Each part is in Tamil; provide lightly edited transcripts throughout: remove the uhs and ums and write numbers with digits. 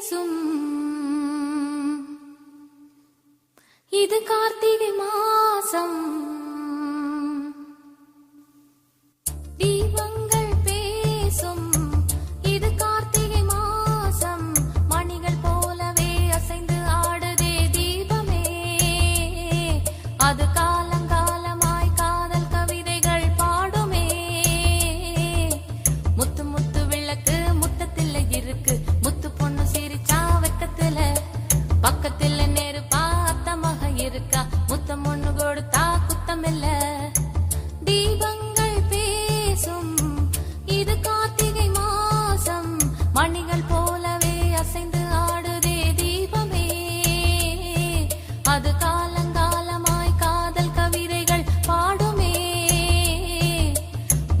பேசும் இது கார்த்திகை மாசம் தீபங்கள் பேசும் இது கார்த்திகை மாசம் மணிகள் போலவே அசைந்து ஆடுதே தீபமே அது காலங்காலமாய் காதல் கவிதைகள் பாடுமே முத்து முத்து விளக்கு முத்தத்தில் இருக்கு முத்து பொண்ணு சிரிச்சா வெக்கத்துல பக்கத்துல நெருப்பா அத்தமாக இருக்கா முத்தம் ஒண்ணு கொடுத்தா குத்தமில்ல தீபங்கள் பேசும் இது கார்த்திகை மாசம் மணிகள் போலவே அசைந்து ஆடுதே தீபமே அது காலங்காலமாய் காதல் கவிதைகள் பாடுமே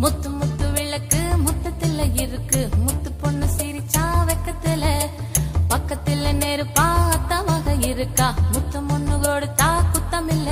முத்து முத்து விளக்கு முத்தத்துல இருக்கு முத்து பொண்ணு சிரிச்சா வெக்கத்துல பக்கத்துல நெருப்பா அத்தமாக இருக்கா முத்தம் ஒண்ணு கொடுத்தா குத்தமில்ல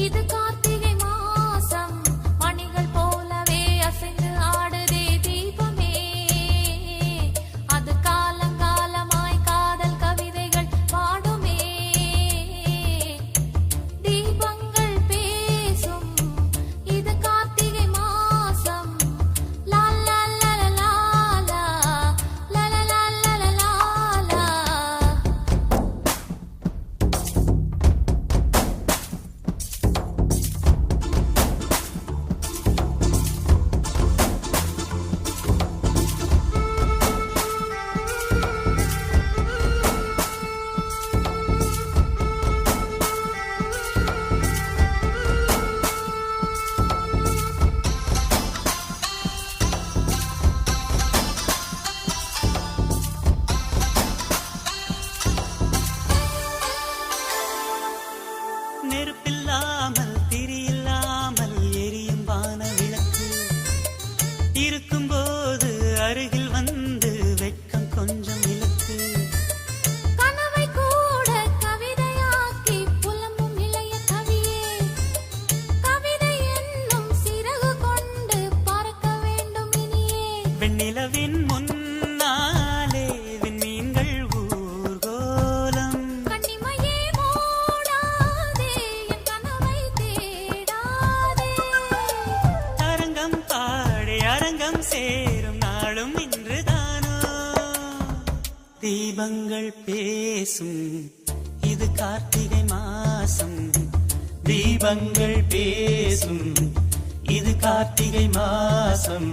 இது கார்த்திகை மாசம் மணிகள் போலவே அசைந்து ஆடுதே தீபமே அது காலங்காலமாய் காதல் கவிதைகள் பாடுமே தீபங்கள் பேசும் இது கார்த்திகை மாசம் லா லா லா லா லா லா லா லா லா லா லா நெருப்பில்லாமல் திரியில்லாமல் எரியும் வான விளக்கு இருக்கும்போது அருகில் வந்து வெட்கம் கொஞ்சம் இழுக்கு கனவை கூட கவிதையாக்கி புலம்பும் இளைய கவியே கவிதை என்னும் சிறகு கொண்டு பறக்க வேண்டும் இனியே வெண்ணிலவின் முன்னாலே விண்மீன்கள் ஊர்கோலம் கண்ணிமையே மூடாதே என் கனவை தேடாதே அரங்கம் பாடி அரங்கம் சேரும் நாளும் இன்றுதானோ தீபங்கள் பேசும் இது கார்த்திகை மாசம் தீபங்கள் பேசும் இது கார்த்திகை மாசம்